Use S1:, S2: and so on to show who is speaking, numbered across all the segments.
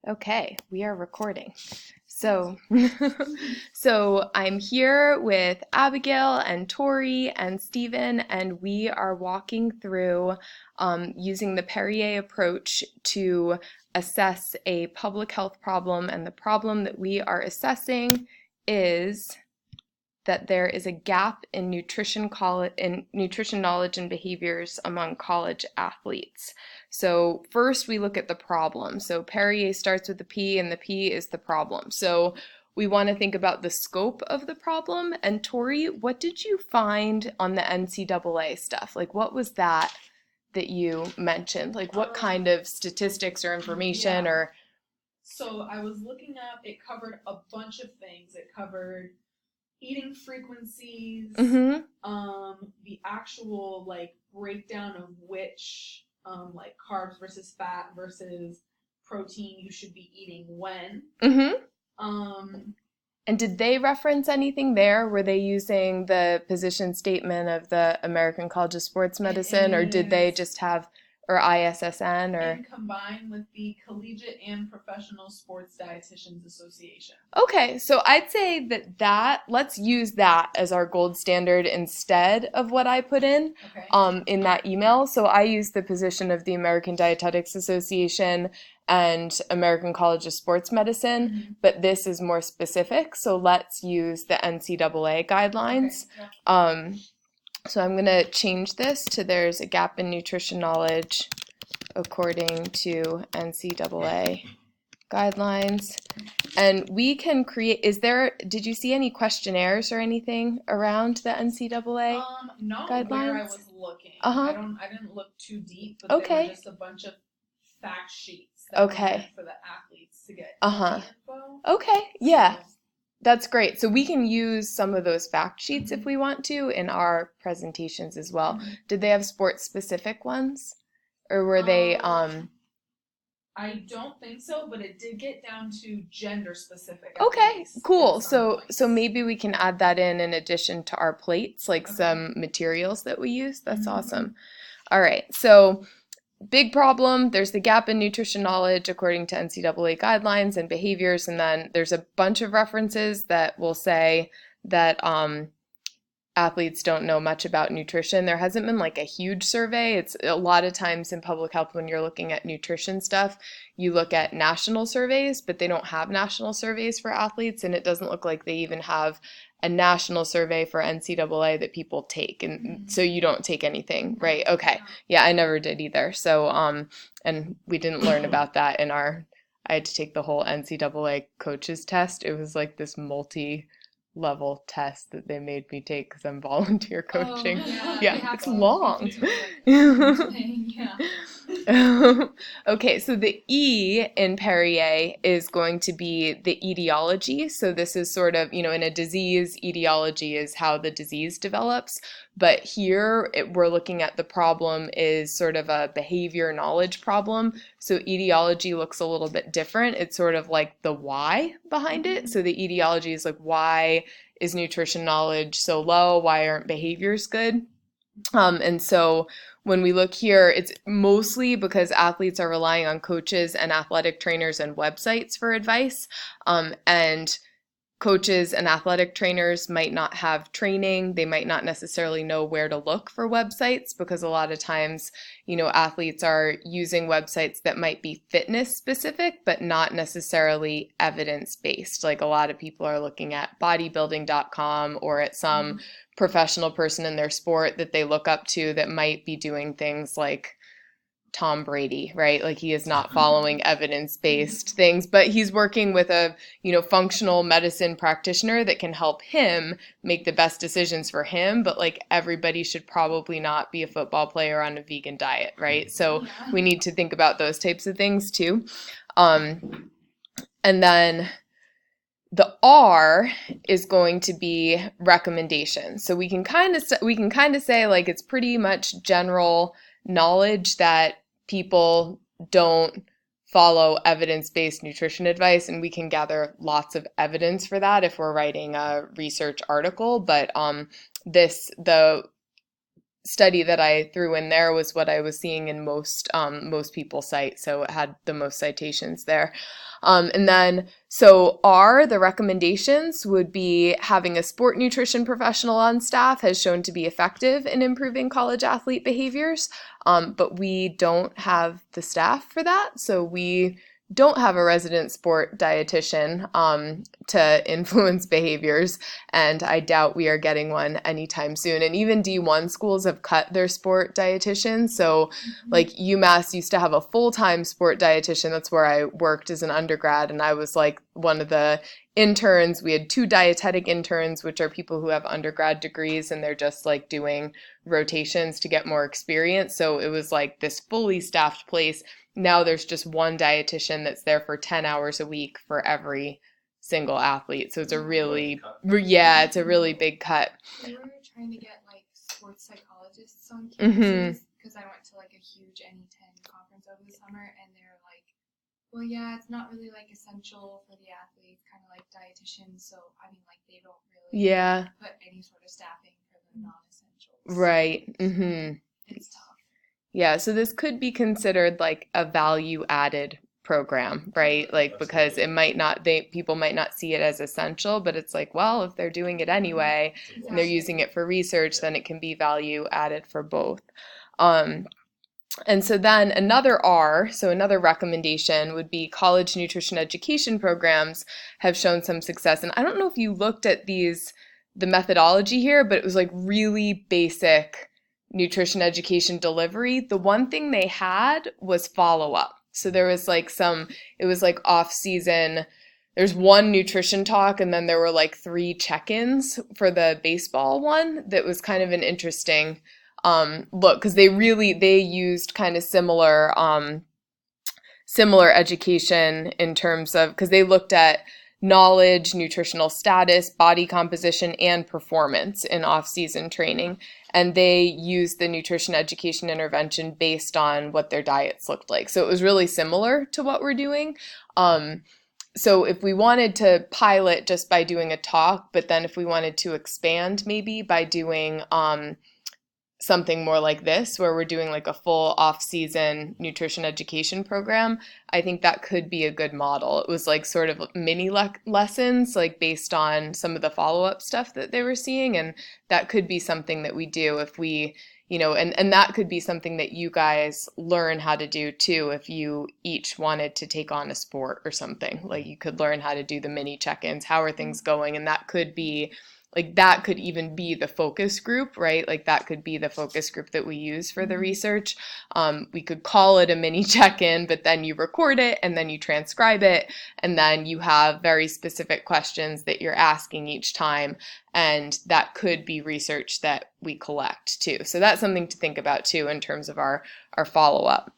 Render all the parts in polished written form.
S1: Okay, we are recording. So, so I'm here with Abigail and Tori and Stephen, and we are walking through using the Perrier approach to assess a public health problem. And the problem that we are assessing is that there is a gap in nutrition knowledge and behaviors among college athletes. So first we look at the problem. So Perrier starts with the P, and the P is the problem. So we want to think about the scope of the problem. And Tori, what did you find on the NCAA stuff? Like, what was that you mentioned? Like, what kind of statistics or information or...
S2: So I was looking up, it covered a bunch of things. It covered eating frequencies,
S1: Mm-hmm.
S2: the actual breakdown of which carbs versus fat versus protein you should be eating when.
S1: Mm-hmm.
S2: Um,
S1: And did they reference anything there? Were they using the position statement of the American College of Sports Medicine, or did they just have, or ISSN, or?
S2: And combined with the Collegiate and Professional Sports Dietitians Association.
S1: Okay, so I'd say let's use that as our gold standard instead of what I put in that email. So I used the position of the American Dietetics Association and American College of Sports Medicine, but this is more specific, so let's use the NCAA guidelines. So I'm going to change this to there's a gap in nutrition knowledge according to NCAA guidelines. And we can create, did you see any questionnaires or anything around the NCAA
S2: not
S1: guidelines?
S2: Where I was looking.
S1: Uh-huh.
S2: I didn't look too deep, but they were just a bunch of fact sheets that were meant for the athletes to get info.
S1: Okay, yeah. That's great. So we can use some of those fact sheets if we want to in our presentations as well. Did they have sports-specific ones? Or were they...
S2: I don't think so, but it did get down to gender-specific.
S1: Okay, cool. So maybe we can add that in addition to our plates, like some materials that we use. That's awesome. All right, so... Big problem, there's the gap in nutrition knowledge according to NCAA guidelines and behaviors, and then there's a bunch of references that will say that athletes don't know much about nutrition. There hasn't been like a huge survey. It's a lot of times in public health when you're looking at nutrition stuff, you look at national surveys, but they don't have national surveys for athletes, and it doesn't look like they even have a national survey for NCAA that people take. And so you don't take anything, right? Okay. Yeah, I never did either. So, and we didn't learn about that I had to take the whole NCAA coaches test. It was like this multi-level test that they made me take because I'm volunteer coaching. Yeah, it's long. Okay, so the E in Perrier is going to be the etiology. So this is sort of, in a disease, etiology is how the disease develops. But here we're looking at the problem is sort of a behavior knowledge problem. So etiology looks a little bit different. It's sort of like the why behind it. So the etiology is like, why is nutrition knowledge so low? Why aren't behaviors good? And so when we look here, it's mostly because athletes are relying on coaches and athletic trainers and websites for advice. And coaches and athletic trainers might not have training. They might not necessarily know where to look for websites because a lot of times, athletes are using websites that might be fitness specific, but not necessarily evidence-based. Like a lot of people are looking at bodybuilding.com or at some professional person in their sport that they look up to that might be doing things like Tom Brady, right? Like he is not following evidence-based things, but he's working with a, functional medicine practitioner that can help him make the best decisions for him. But like everybody should probably not be a football player on a vegan diet, right? So we need to think about those types of things too. And then the R is going to be recommendations. So we can kind of say like it's pretty much general knowledge that people don't follow evidence-based nutrition advice, and we can gather lots of evidence for that if we're writing a research article. But the study that I threw in there was what I was seeing in most people's sites, so it had the most citations there. And then, so the recommendations would be having a sport nutrition professional on staff has shown to be effective in improving college athlete behaviors, but we don't have the staff for that, so we don't have a resident sport dietitian to influence behaviors, and I doubt we are getting one anytime soon. And even D1 schools have cut their sport dietitians. So like UMass used to have a full-time sport dietitian. That's where I worked as an undergrad, and I was like one of the interns. We had 2 dietetic interns, which are people who have undergrad degrees, and they're just like doing rotations to get more experience. So it was like this fully staffed place. Now there's just one dietitian that's there for 10 hours a week for every single athlete. So it's a really, it's a really big cut.
S3: We were trying to get like sports psychologists on
S1: Mm-hmm.
S3: campuses because I went to like a huge NE10 conference over the summer, and they're like, well, yeah, it's not really like essential for the athletes, kind of like dietitians. So I mean, like they don't really put any sort of staffing for the non-essentials.
S1: Right. Mm-hmm.
S3: It's tough.
S1: Yeah, so this could be considered like a value-added program, right? Like because it might not, people might not see it as essential, but it's like, well, if they're doing it anyway and they're using it for research, then it can be value added for both. And so then another so another recommendation would be college nutrition education programs have shown some success. And I don't know if you looked at the methodology here, but it was like really basic nutrition education delivery. The one thing they had was follow-up. So there was like it was like off-season, there's one nutrition talk, and then there were like 3 check-ins for the baseball one. That was kind of an interesting look, because they used kind of similar education in terms of, because they looked at knowledge, nutritional status, body composition, and performance in off-season training. And they used the nutrition education intervention based on what their diets looked like. So it was really similar to what we're doing. So if we wanted to pilot just by doing a talk, but then if we wanted to expand maybe by doing something more like this, where we're doing like a full off-season nutrition education program, I think that could be a good model. It was like sort of mini lessons, like based on some of the follow-up stuff that they were seeing, and that could be something that we do if we, and that could be something that you guys learn how to do too, if you each wanted to take on a sport or something. Like you could learn how to do the mini check-ins, how are things going, and that could be like, that could even be the focus group, right? Like that could be the focus group that we use for the research. We could call it a mini check-in, but then you record it and then you transcribe it, and then you have very specific questions that you're asking each time, and that could be research that we collect too. So that's something to think about too in terms of our follow-up.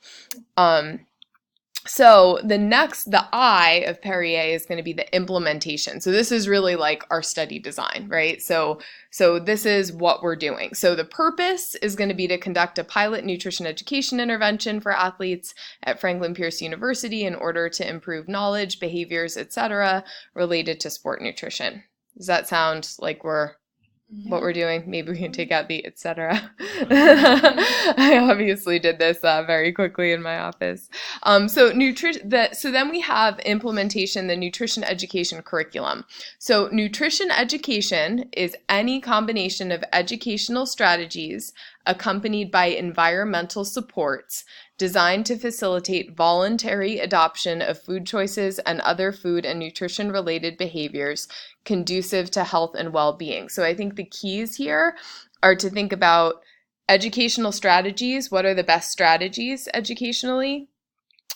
S1: So the I of Perrier is going to be the implementation. So this is really like our study design, right? So this is what we're doing. So the purpose is going to be to conduct a pilot nutrition education intervention for athletes at Franklin Pierce University in order to improve knowledge, behaviors, etc., related to sport nutrition. Does that sound like what we're doing? Maybe we can take out the etc. I obviously did this very quickly in my office. So then we have implementation, the nutrition education curriculum. So nutrition education is any combination of educational strategies accompanied by environmental supports designed to facilitate voluntary adoption of food choices and other food and nutrition related behaviors conducive to health and well-being. So I think the keys here are to think about educational strategies. What are the best strategies educationally?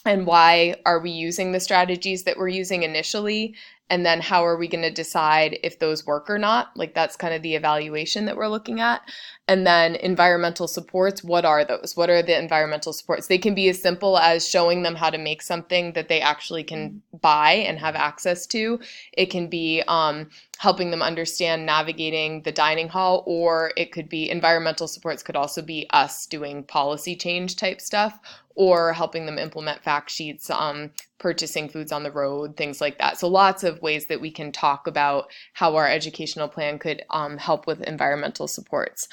S1: And why are we using the strategies that we're using initially? And then how are we going to decide if those work or not? Like that's kind of the evaluation that we're looking at. And then environmental supports, what are those? What are the environmental supports? They can be as simple as showing them how to make something that they actually can buy and have access to. It can be helping them understand navigating the dining hall, or it could be environmental supports could also be us doing policy change type stuff, or helping them implement fact sheets, purchasing foods on the road, things like that. So lots of ways that we can talk about how our educational plan could help with environmental supports.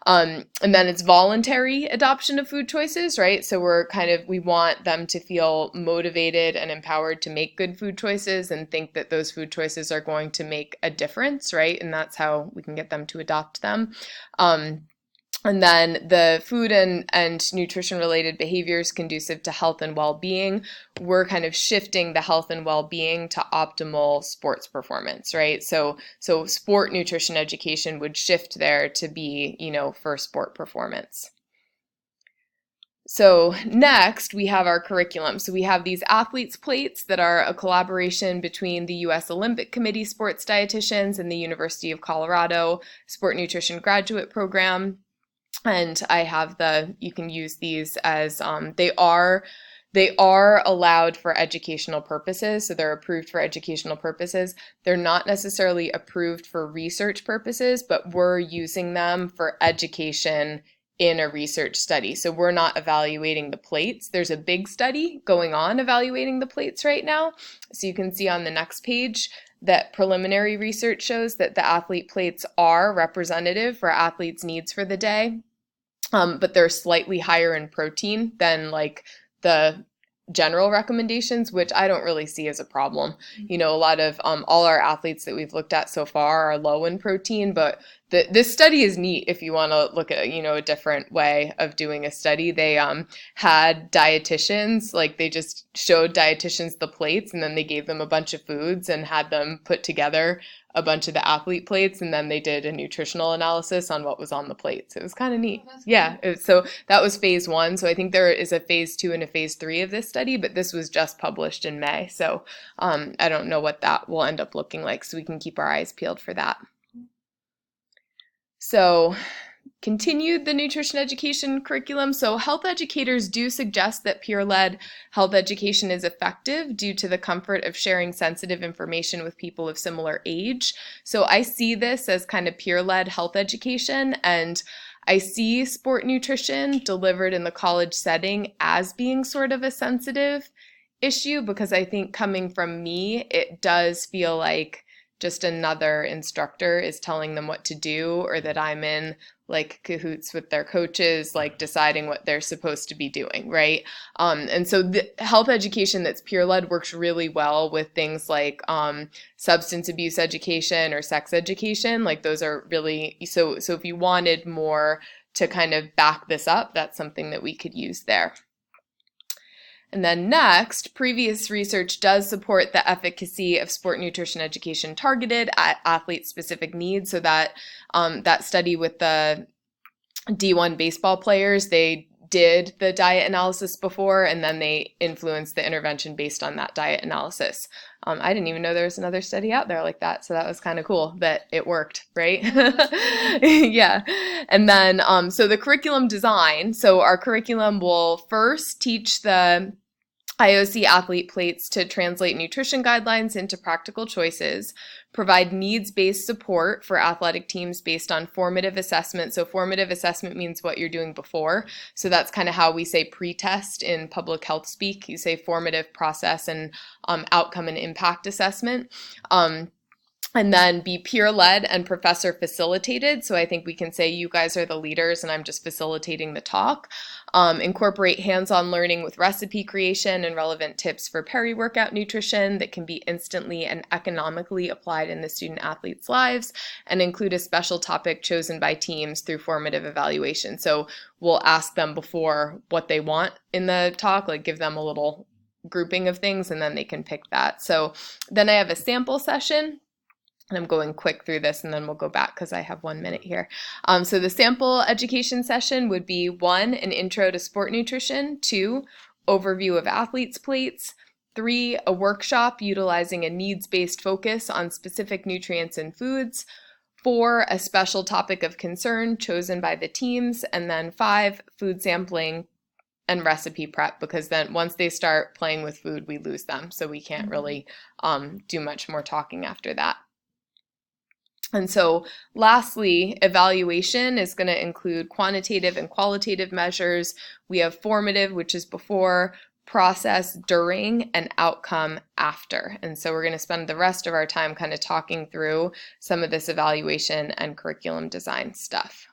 S1: And then it's voluntary adoption of food choices, right? So we want them to feel motivated and empowered to make good food choices and think that those food choices are going to make a difference, right? And that's how we can get them to adopt them. And then the food and nutrition related behaviors conducive to health and well-being, we're kind of shifting the health and well-being to optimal sports performance, right? So sport nutrition education would shift there to be, for sport performance. So next, we have our curriculum. So we have these athletes plates that are a collaboration between the U.S. Olympic Committee sports dietitians and the University of Colorado Sport Nutrition Graduate Program. And I have you can use these as, they are allowed for educational purposes. So they're approved for educational purposes. They're not necessarily approved for research purposes, but we're using them for education in a research study. So we're not evaluating the plates. There's a big study going on evaluating the plates right now. So you can see on the next page that preliminary research shows that the athlete plates are representative for athletes' needs for the day. But they're slightly higher in protein than like the general recommendations, which I don't really see as a problem. A lot of all our athletes that we've looked at so far are low in protein, but this study is neat if you want to look at, a different way of doing a study. They had dietitians, like they just showed dietitians the plates and then they gave them a bunch of foods and had them put together a bunch of the athlete plates, and then they did a nutritional analysis on what was on the plates. It was kind of neat.
S3: Oh, that's
S1: Yeah.
S3: cool.
S1: So that was phase 1. So I think there is a phase 2 and a phase 3 of this study, but this was just published in May. So I don't know what that will end up looking like. So we can keep our eyes peeled for that. So continued the nutrition education curriculum. So health educators do suggest that peer-led health education is effective due to the comfort of sharing sensitive information with people of similar age. So I see this as kind of peer-led health education, and I see sport nutrition delivered in the college setting as being sort of a sensitive issue, because I think coming from me, it does feel like just another instructor is telling them what to do, or that I'm in like cahoots with their coaches, like deciding what they're supposed to be doing, right? And so the health education that's peer-led works really well with things like substance abuse education or sex education. Like those are really, so if you wanted more to kind of back this up, that's something that we could use there. And then next, previous research does support the efficacy of sport nutrition education targeted at athlete-specific needs. So that that study with the D1 baseball players, they did the diet analysis before, and then they influenced the intervention based on that diet analysis. I didn't even know there was another study out there like that, so that was kind of cool that it worked, right? Yeah. And then, so the curriculum design, so our curriculum will first teach the IOC athlete plates to translate nutrition guidelines into practical choices, provide needs-based support for athletic teams based on formative assessment. So formative assessment means what you're doing before. So that's kind of how we say pre-test in public health speak. You say formative process and outcome and impact assessment. And then be peer-led and professor-facilitated. So I think we can say you guys are the leaders and I'm just facilitating the talk. Incorporate hands-on learning with recipe creation and relevant tips for peri-workout nutrition that can be instantly and economically applied in the student-athletes' lives, and include a special topic chosen by teams through formative evaluation. So we'll ask them before what they want in the talk, like give them a little grouping of things, and then they can pick that. So then I have a sample session. And I'm going quick through this and then we'll go back because I have 1 minute here. So the sample education session would be 1, an intro to sport nutrition, 2, overview of athletes' plates, 3, a workshop utilizing a needs-based focus on specific nutrients and foods, 4, a special topic of concern chosen by the teams, and then 5, food sampling and recipe prep, because then once they start playing with food, we lose them. So we can't really do much more talking after that. And so lastly, evaluation is going to include quantitative and qualitative measures. We have formative, which is before, process during, and outcome after. And so we're going to spend the rest of our time kind of talking through some of this evaluation and curriculum design stuff.